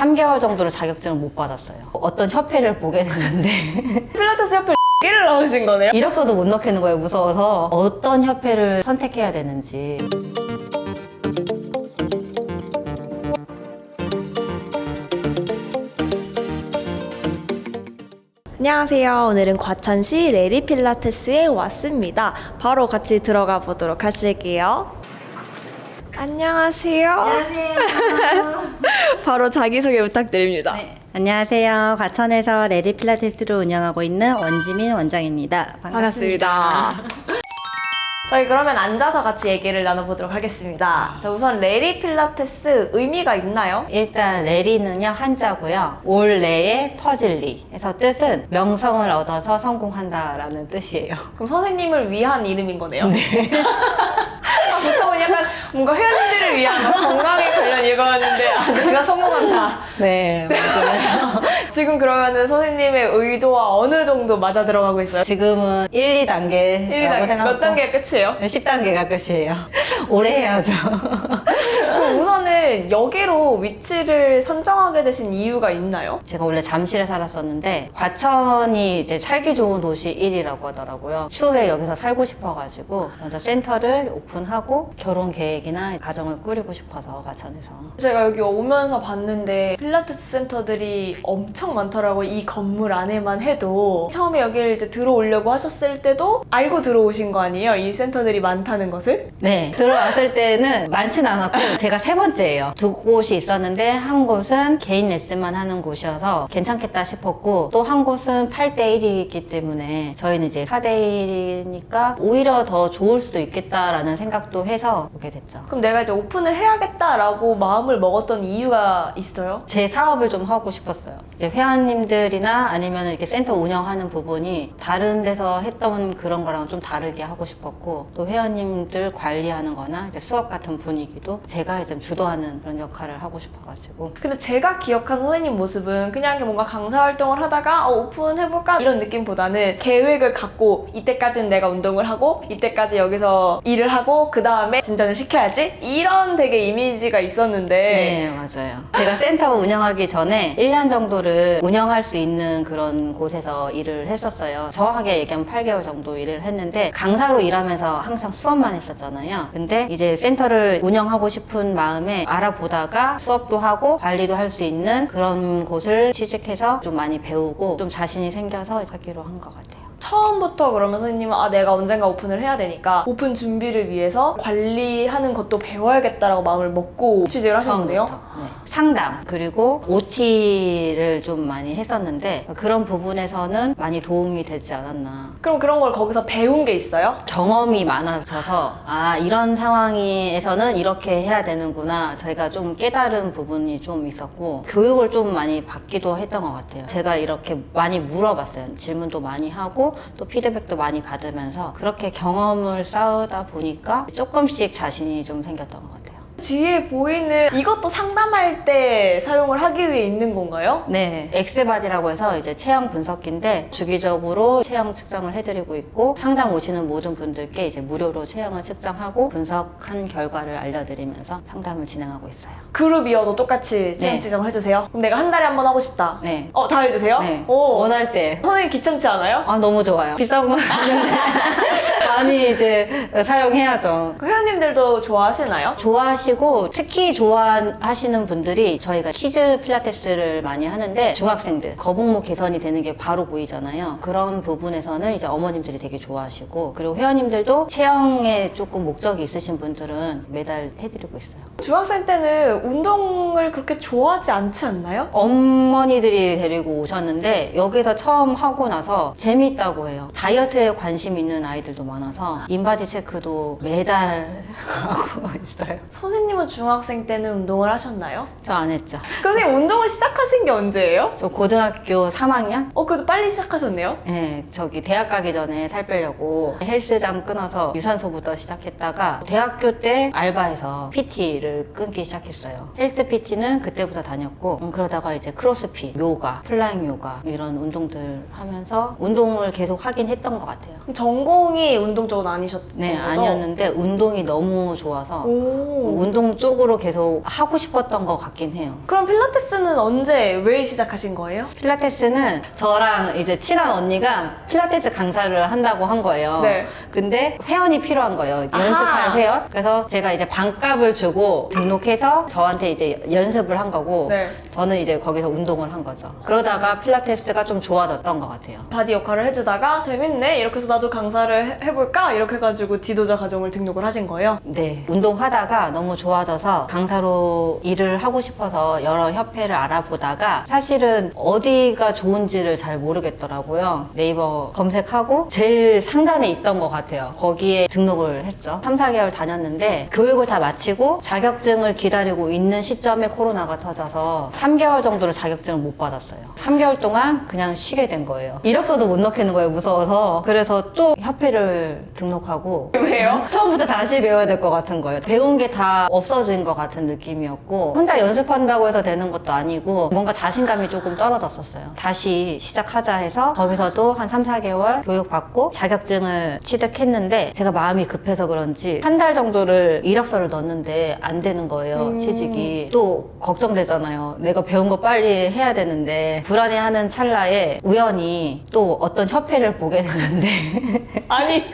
3개월 정도를 자격증을 못 받았어요. 어떤 협회를 보게 됐는데 필라테스 협회 X를 넣으신 거네요? 이력서도 못 넣겠는 거예요. 무서워서. 어떤 협회를 선택해야 되는지. 안녕하세요. 오늘은 과천시 레리 필라테스에 왔습니다. 바로 같이 들어가 보도록 하실게요. 안녕하세요. 안녕하세요. 바로 자기소개 부탁드립니다. 네. 안녕하세요. 과천에서 레리 필라테스를 운영하고 있는 원지민 원장입니다. 반갑습니다. 저희 그러면 앉아서 같이 얘기를 나눠보도록 하겠습니다. 자, 우선 레리 필라테스 의미가 있나요? 일단 레리는요 한자고요. 올레의 퍼즐리 해서 뜻은 명성을 얻어서 성공한다라는 뜻이에요. 그럼 선생님을 위한 이름인 거네요? 네. 보통은 약간 뭔가 회원님들을 위한 건강에 관련 읽었는데 내가 성공한다. 네, 맞아요. 지금 그러면은 선생님의 의도와 어느 정도 맞아 들어가고 있어요? 지금은 1, 2단계라고 1단계, 생각하고 몇 단계가 끝이에요? 10단계가 끝이에요. 오래 해야죠. 그럼 우선은 여기로 위치를 선정하게 되신 이유가 있나요? 제가 원래 잠실에 살았었는데 과천이 이제 살기 좋은 도시 1위라고 하더라고요. 추후에 여기서 살고 싶어가지고 먼저 센터를 오픈하고 결혼 계획이나 가정을 꾸리고 싶어서 과천에서. 제가 여기 오면서 봤는데 필라테스 센터들이 엄청 많더라고요. 이 건물 안에만 해도. 처음에 여기를 이제 들어오려고 하셨을 때도 알고 들어오신 거 아니에요? 이 센터들이 많다는 것을? 네, 들어왔을 때는 많진 않았고 제가 세 번째예요. 두 곳이 있었는데 한 곳은 개인 레슨만 하는 곳이어서 괜찮겠다 싶었고 또 한 곳은 8대1이기 때문에 저희는 이제 4대1이니까 오히려 더 좋을 수도 있겠다라는 생각도 해서 오게 됐죠. 그럼 내가 이제 오픈을 해야겠다라고 마음을 먹었던 이유가 있어요? 제 사업을 좀 하고 싶었어요. 이제 회원님들이나 아니면 이렇게 센터 운영하는 부분이 다른 데서 했던 그런 거랑 좀 다르게 하고 싶었고 또 회원님들 관리하는 거나 이제 수업 같은 분위기도 제가 좀 주도하는 그런 역할을 하고 싶어가지고. 근데 제가 기억하는 선생님 모습은 그냥 이렇게 뭔가 강사 활동을 하다가 오픈해볼까? 이런 느낌보다는 계획을 갖고 이때까지는 내가 운동을 하고 이때까지 여기서 일을 하고 그 다음에 진전을 시켜야지? 이런 되게 이미지가 있었는데 네, 맞아요. 제가 센터 운영하기 전에 1년 정도를 운영할 수 있는 그런 곳에서 일을 했었어요. 정확하게 얘기하면 8개월 정도 일을 했는데 강사로 일하면서 항상 수업만 했었잖아요. 근데 이제 센터를 운영하고 싶은 마음에 알아보다가 수업도 하고 관리도 할 수 있는 그런 곳을 취직해서 좀 많이 배우고 좀 자신이 생겨서 하기로 한 것 같아요. 처음부터 그러면 선생님은 내가 언젠가 오픈을 해야 되니까 오픈 준비를 위해서 관리하는 것도 배워야겠다라고 마음을 먹고 취직을 하신 거네요? 처음부터. 네. 상담 그리고 OT를 좀 많이 했었는데 그런 부분에서는 많이 도움이 되지 않았나. 그럼 그런 걸 거기서 배운 게 있어요? 경험이 많아져서 이런 상황에서는 이렇게 해야 되는구나 저희가 좀 깨달은 부분이 좀 있었고 교육을 좀 많이 받기도 했던 것 같아요. 제가 이렇게 많이 물어봤어요. 질문도 많이 하고 또 피드백도 많이 받으면서 그렇게 경험을 쌓으다 보니까 조금씩 자신이 좀 생겼던 것 같아요. 뒤에 보이는 이것도 상담할 때 사용을 하기 위해 있는 건가요? 네, 엑스바디라고 해서 이제 체형 분석기인데 주기적으로 체형 측정을 해드리고 있고 상담 오시는 모든 분들께 이제 무료로 체형을 측정하고 분석한 결과를 알려드리면서 상담을 진행하고 있어요. 그룹이어도 똑같이 체형 네. 측정을 해주세요? 그럼 내가 한 달에 한 번 하고 싶다. 네. 다 해주세요? 네. 오. 원할 때. 선생님 귀찮지 않아요? 너무 좋아요. 비싼 건 아닌데 많이 이제 사용해야죠. 그 회원님들도 좋아하시나요? 좋아하시고 특히 좋아하시는 분들이 저희가 키즈 필라테스를 많이 하는데 중학생들 거북목 개선이 되는 게 바로 보이잖아요. 그런 부분에서는 이제 어머님들이 되게 좋아하시고 그리고 회원님들도 체형에 조금 목적이 있으신 분들은 매달 해드리고 있어요. 중학생 때는 운동을 그렇게 좋아하지 않지 않나요? 어머니들이 데리고 오셨는데 여기서 처음 하고 나서 재밌다고 해요. 다이어트에 관심 있는 아이들도 많아서 인바디 체크도 매달 하고 있어요. 선생님은 중학생 때는 운동을 하셨나요? 저 안 했죠. 선생님 운동을 시작하신 게 언제예요? 저 고등학교 3학년? 그래도 빨리 시작하셨네요? 네, 저기 대학 가기 전에 살 빼려고 헬스장 끊어서 유산소부터 시작했다가 대학교 때 알바해서 PT를 끊기 시작했어요. 헬스 PT는 그때부터 다녔고 그러다가 이제 크로스핏, 요가, 플라잉 요가 이런 운동들 하면서 운동을 계속 하긴 했던 것 같아요. 그럼 전공이 운동 쪽은 아니셨던 네, 거죠? 아니었는데 운동이 너무 좋아서 오. 운동 쪽으로 계속 하고 싶었던 것 같긴 해요. 그럼 필라테스는 언제, 왜 시작하신 거예요? 필라테스는 저랑 이제 친한 언니가 필라테스 강사를 한다고 한 거예요. 네. 근데 회원이 필요한 거예요. 아하. 연습할 회원. 그래서 제가 이제 반값을 주고 등록해서 저한테 이제 연습을 한 거고 네. 저는 이제 거기서 운동을 한 거죠. 그러다가 필라테스가 좀 좋아졌던 것 같아요. 바디 역할을 해주다가 재밌네 이렇게 해서 나도 강사를 해볼까 이렇게 해가지고 지도자 과정을 등록을 하신 거예요? 네, 운동하다가 너무 좋아져서 강사로 일을 하고 싶어서 여러 협회를 알아보다가 사실은 어디가 좋은지를 잘 모르겠더라고요. 네이버 검색하고 제일 상단에 있던 것 같아요. 거기에 등록을 했죠. 3, 4개월 다녔는데 교육을 다 마치고 자격증을 기다리고 있는 시점에 코로나가 터져서 3개월 정도를 자격증을 못 받았어요. 3개월 동안 그냥 쉬게 된 거예요. 이력서도 못 넣겠는 거예요, 무서워서. 그래서 또 협회를 등록하고 왜요? 처음부터 다시 배워야 될 것 같은 거예요. 배운 게 다 없어진 것 같은 느낌이었고 혼자 연습한다고 해서 되는 것도 아니고 뭔가 자신감이 조금 떨어졌었어요. 다시 시작하자 해서 거기서도 한 3, 4개월 교육받고 자격증을 취득했는데 제가 마음이 급해서 그런지 한 달 정도를 이력서를 넣었는데 안 되는 거예요. 취직이. 또 걱정되잖아요. 내가 배운 거 빨리 해야 되는데 불안해하는 찰나에 우연히 또 어떤 협회를 보게 됐는데 아니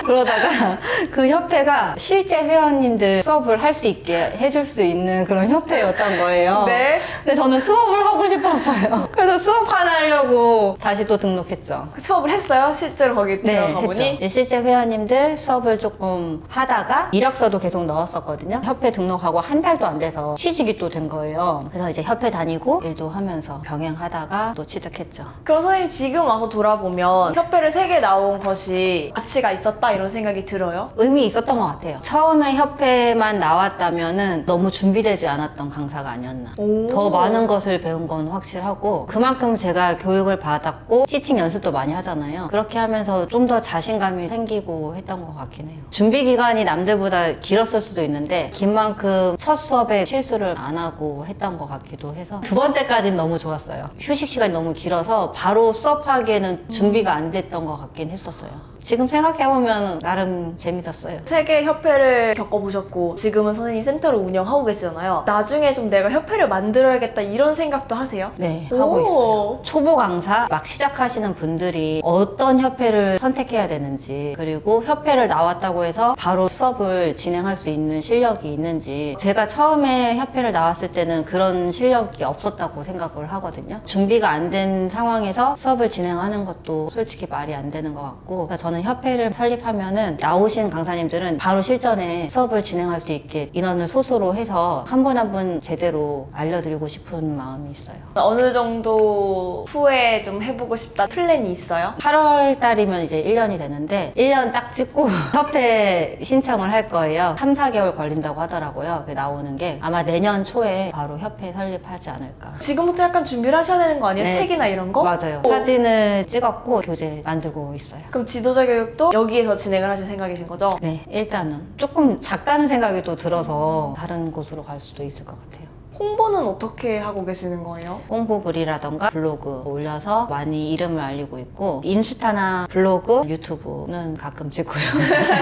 그러다가 그 협회가 실제 회원님들 수업을 할 수 있게 해줄 수 있는 그런 협회였던 거예요. 네. 근데 저는 수업을 하고 싶었어요. 그래서 수업 하나 하려고 다시 또 등록했죠. 수업을 했어요? 실제로 거기 네, 들어가 했죠. 보니? 이제 실제 회원님들 수업을 조금 하다가 이력서도 계속 넣었었거든요. 협회 등록하고 한 달도 안 돼서 취직이 또 된 거예요. 그래서 이제 협회 다니고 일도 하면서 병행하다가 또 취득했죠. 그럼 선생님 지금 와서 돌아보면 협회를 3개 나온 것이 가치가 있었다 이런 생각이 들어요? 의미 있었던 것 같아요. 처음에 협회만 나왔다면은 너무 준비되지 않았던 강사가 아니었나. 오. 더 많은 것을 배운 건 확실하고 그만큼 제가 교육을 받았고 티칭 연습도 많이 하잖아요. 그렇게 하면서 좀 더 자신감이 생기고 했던 것 같긴 해요. 준비 기간이 남들보다 길었을 수도 있는데 긴 만큼 첫 수업에 실수를 안 하고 했던 것 같기도 해서 두 번째까지는 너무 좋았어요. 휴식 시간이 너무 길어서 바로 수업하기에는 준비가 안 됐던 것 같긴 했었어요. 지금 생각해보면 나름 재밌었어요. 3개 협회를 겪어보셨고 지금은 선생님 센터를 운영하고 계시잖아요. 나중에 좀 내가 협회를 만들어야겠다 이런 생각도 하세요? 네, 하고 오. 있어요. 초보 강사 막 시작하시는 분들이 어떤 협회를 선택해야 되는지 그리고 협회를 나왔다고 해서 바로 수업을 진행할 수 있는 실력이 있는지 제가 처음에 협회를 나왔을 때는 그런 실력이 없었다고 생각을 하거든요. 준비가 안 된 상황에서 수업을 진행하는 것도 솔직히 말이 안 되는 것 같고 저는 협회를 설립하면은 나오신 강사님들은 바로 실전에 수업을 진행할 수 있게 인원을 소수로 해서 한 분 한 분 제대로 알려드리고 싶은 마음이 있어요. 어느 정도 후에 좀 해보고 싶다 플랜이 있어요? 8월 달이면 이제 1년이 되는데 1년 딱 찍고 협회 신청을 할 거예요. 3, 4개월 걸린다고 하더라고요. 그게 나오는 게 아마 내년 초에 바로 협회 설립하지 않을까. 지금부터 약간 준비를 하셔야 되는 거 아니에요? 네. 책이나 이런 거? 맞아요. 오. 사진을 찍었고 교재 만들고 있어요. 그럼 지도자 교육도 여기에서 진행을 하실 생각이신 거죠? 네, 일단은 조금 작다는 생각이 또 들어서 다른 곳으로 갈 수도 있을 것 같아요. 홍보는 어떻게 하고 계시는 거예요? 홍보 글이라던가 블로그 올려서 많이 이름을 알리고 있고 인스타나 블로그, 유튜브는 가끔 찍고요.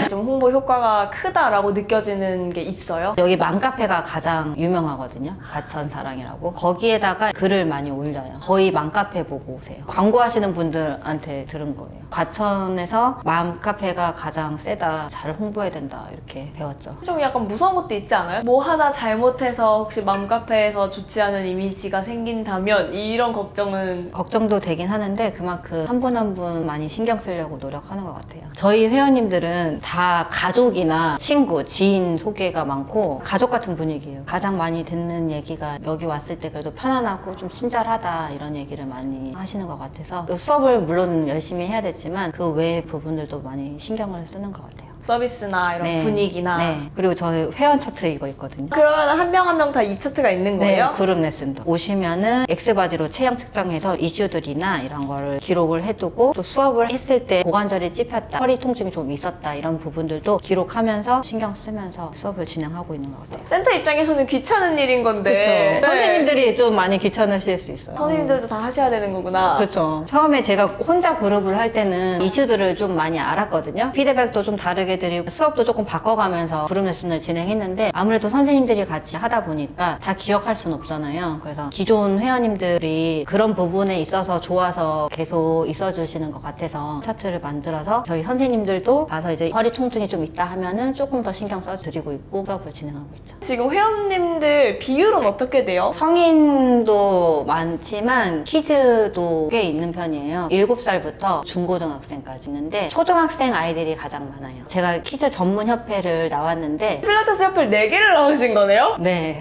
좀 홍보 효과가 크다라고 느껴지는 게 있어요? 여기 맘카페가 가장 유명하거든요. 가천사랑이라고. 거기에다가 글을 많이 올려요. 거의 맘카페 보고 오세요. 광고하시는 분들한테 들은 거예요. 과천에서 맘카페가 가장 세다. 잘 홍보해야 된다. 이렇게 배웠죠. 좀 약간 무서운 것도 있지 않아요? 뭐 하나 잘못해서 혹시 맘카페에서 좋지 않은 이미지가 생긴다면 이런 걱정은 걱정도 되긴 하는데 그만큼 한 분 한 분 많이 신경 쓰려고 노력하는 것 같아요. 저희 회원님들은 다 가족이나 친구, 지인 소개가 많고 가족 같은 분위기예요. 가장 많이 듣는 얘기가 여기 왔을 때 그래도 편안하고 좀 친절하다 이런 얘기를 많이 하시는 것 같아서 수업을 물론 열심히 해야 되지만 그 외의 부분들도 많이 신경을 쓰는 것 같아요. 서비스나 이런 네. 분위기나 네. 그리고 저희 회원 차트 이거 있거든요. 그러면 한 명 한 명 다 이 차트가 있는 거예요? 네, 그룹 레슨도. 오시면은 엑스바디로 체형 측정해서 이슈들이나 이런 거를 기록을 해두고 또 수업을 했을 때 고관절이 찝혔다, 허리 통증이 좀 있었다 이런 부분들도 기록하면서 신경 쓰면서 수업을 진행하고 있는 것 같아요. 센터 입장에서는 귀찮은 일인 건데 그렇죠. 네. 선생님들이 좀 많이 귀찮으실 수 있어요. 선생님들도 다 하셔야 되는 거구나. 그렇죠. 처음에 제가 혼자 그룹을 할 때는 이슈들을 좀 많이 알았거든요. 피드백도 좀 다르게 소개해드리고 수업도 조금 바꿔가면서 그룹 레슨을 진행했는데 아무래도 선생님들이 같이 하다 보니까 다 기억할 수는 없잖아요. 그래서 기존 회원님들이 그런 부분에 있어서 좋아서 계속 있어주시는 것 같아서 차트를 만들어서 저희 선생님들도 봐서 이제 허리 통증이 좀 있다 하면은 조금 더 신경 써드리고 있고 수업을 진행하고 있죠. 지금 회원님들 비율은 어떻게 돼요? 성인도 많지만 키즈도 꽤 있는 편이에요. 7살부터 중고등학생까지 있는데 초등학생 아이들이 가장 많아요. 제가 키즈 전문 협회를 나왔는데 필라테스 협회를 4개를 나오신 거네요? 네.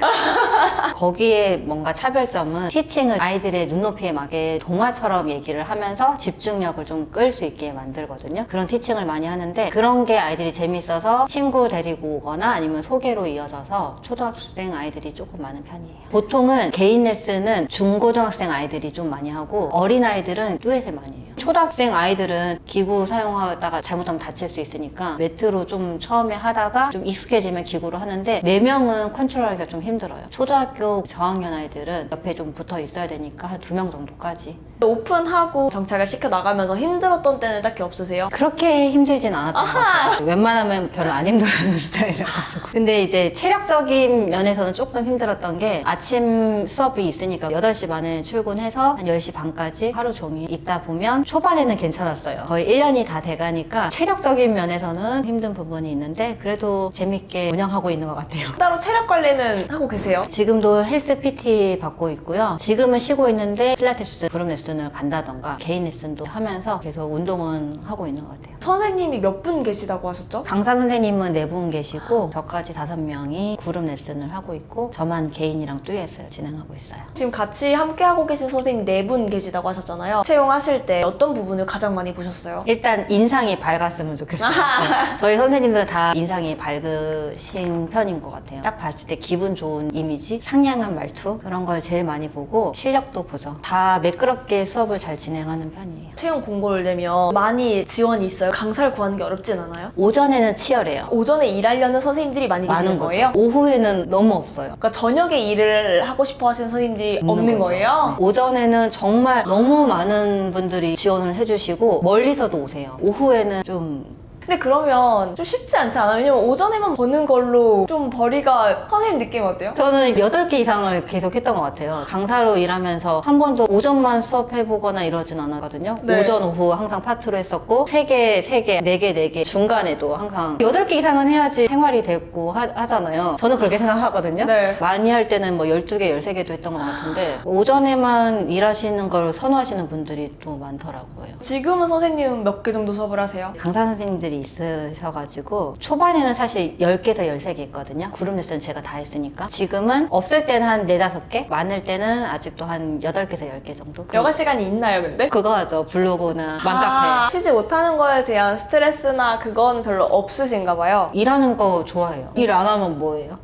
거기에 뭔가 차별점은 티칭을 아이들의 눈높이에 맞게 동화처럼 얘기를 하면서 집중력을 좀 끌 수 있게 만들거든요. 그런 티칭을 많이 하는데 그런 게 아이들이 재밌어서 친구 데리고 오거나 아니면 소개로 이어져서 초등학생 아이들이 조금 많은 편이에요. 보통은 개인 레슨은 중고등학생 아이들이 좀 많이 하고 어린아이들은 듀엣을 많이 해요. 초등학생 아이들은 기구 사용하다가 잘못하면 다칠 수 있으니까 매트로 좀 처음에 하다가 좀 익숙해지면 기구로 하는데 4명은 컨트롤하기가 좀 힘들어요. 초등학교 저학년 아이들은 옆에 좀 붙어 있어야 되니까 한 2명 정도까지. 오픈하고 정착을 시켜 나가면서 힘들었던 때는 딱히 없으세요? 그렇게 힘들진 않았던 것 같아요. 웬만하면 별로 안 힘들어하는 스타일이라가지고. 근데 이제 체력적인 면에서는 조금 힘들었던 게 아침 수업이 있으니까 8시 반에 출근해서 한 10시 반까지 하루 종일 있다 보면 초반에는 괜찮았어요. 거의 1년이 다 돼가니까 체력적인 면에서는 힘든 부분이 있는데 그래도 재밌게 운영하고 있는 것 같아요. 따로 체력 관리는 하고 계세요? 지금도 헬스 PT 받고 있고요. 지금은 쉬고 있는데 필라테스 그룹 레슨을 간다던가 개인 레슨도 하면서 계속 운동은 하고 있는 것 같아요. 선생님이 몇 분 계시다고 하셨죠? 강사 선생님은 4분 계시고 저까지 5명이 그룹 레슨을 하고 있고 저만 개인이랑 듀엣을 진행하고 있어요. 지금 같이 함께 하고 계신 선생님 4분 계시다고 하셨잖아요. 채용하실 때 어떤 부분을 가장 많이 보셨어요? 일단 인상이 밝았으면 좋겠어요. 네. 저희 선생님들은 다 인상이 밝으신 편인 것 같아요. 딱 봤을 때 기분 좋은 이미지, 상냥한 말투 그런 걸 제일 많이 보고 실력도 보죠. 다 매끄럽게 수업을 잘 진행하는 편이에요. 채용 공고를 내면 많이 지원이 있어요? 강사를 구하는 게 어렵진 않아요? 오전에는 치열해요. 오전에 일하려는 선생님들이 많이 계시는 많은 거예요? 거죠. 오후에는 너무 없어요. 그러니까 저녁에 일을 하고 싶어 하시는 선생님들이 없는 거죠. 거예요? 네. 오전에는 정말 너무 많은 분들이 지원을 해주시고 멀리서도 오세요. 오후에는 좀 근데 그러면 좀 쉽지 않지 않아요? 왜냐면 오전에만 버는 걸로 좀 벌이가 선생님 느낌 어때요? 저는 8개 이상을 계속 했던 것 같아요. 강사로 일하면서 한 번도 오전만 수업해보거나 이러진 않았거든요. 네. 오전, 오후 항상 파트로 했었고 3개, 3개, 4개, 4개 중간에도 항상 8개 이상은 해야지 생활이 되고 하잖아요. 저는 그렇게 생각하거든요. 네. 많이 할 때는 뭐 12개, 13개도 했던 것 같은데 오전에만 일하시는 걸 선호하시는 분들이 또 많더라고요. 지금은 선생님은 몇 개 정도 수업을 하세요? 강사 선생님들이 있으셔가지고 초반에는 사실 10개에서 13개 있거든요. 그룹 레슨 제가 다 했으니까. 지금은 없을 때는 한 4, 5개, 많을 때는 아직도 한 8개에서 10개 정도. 여가 시간이 있나요, 근데? 그거 하죠. 블로그나 맘카페. 쉬지 못하는 거에 대한 스트레스나 그건 별로 없으신가 봐요. 일하는 거 좋아해요. 일 안 하면 뭐예요?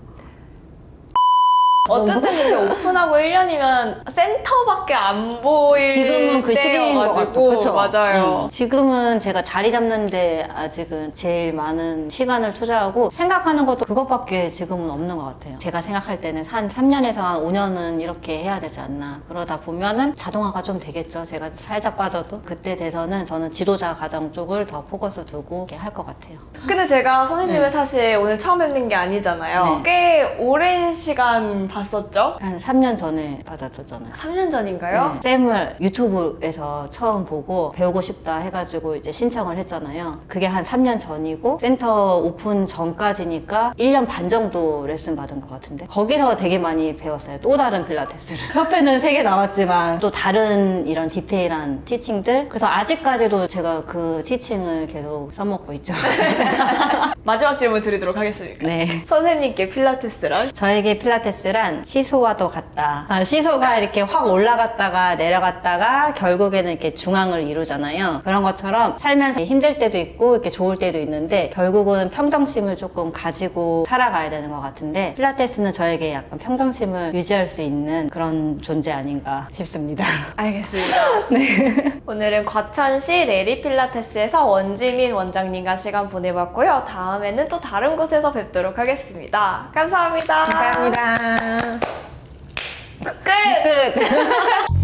어쨌든 근데 오픈하고 1년이면 센터밖에 안 보일 지금은 그 시기인 것 같아요. 때여가지고. 그쵸? 맞아요. 지금은 제가 자리 잡는데 아직은 제일 많은 시간을 투자하고 생각하는 것도 그것밖에 지금은 없는 것 같아요. 제가 생각할 때는 한 3년에서 한 5년은 이렇게 해야 되지 않나. 그러다 보면은 자동화가 좀 되겠죠. 제가 살짝 빠져도. 그때 돼서는 저는 지도자 과정 쪽을 더 포커스 두고 할 것 같아요. 근데 제가 선생님을 사실 오늘 처음 뵙는 게 아니잖아요. 네. 꽤 오랜 시간 봤었죠? 한 3년 전에 받았었잖아요. 3년 전인가요? 네. 쌤을 유튜브에서 처음 보고 배우고 싶다 해가지고 이제 신청을 했잖아요. 그게 한 3년 전이고 센터 오픈 전까지니까 1년 반 정도 레슨 받은 것 같은데 거기서 되게 많이 배웠어요. 또 다른 필라테스를. 협회는 3개 나왔지만 또 다른 이런 디테일한 티칭들. 그래서 아직까지도 제가 그 티칭을 계속 써먹고 있죠. 마지막 질문 드리도록 하겠습니다. 네. 선생님께 필라테스란? 저에게 필라테스란 시소와도 같다. 시소가 이렇게 확 올라갔다가 내려갔다가 결국에는 이렇게 중앙을 이루잖아요. 그런 것처럼 살면서 힘들 때도 있고 이렇게 좋을 때도 있는데 결국은 평정심을 조금 가지고 살아가야 되는 것 같은데 필라테스는 저에게 약간 평정심을 유지할 수 있는 그런 존재 아닌가 싶습니다. 알겠습니다. 네. 오늘은 과천시 레리 필라테스에서 원지민 원장님과 시간 보내봤고요. 다음에는 또 다른 곳에서 뵙도록 하겠습니다. 감사합니다. 감사합니다. 끝!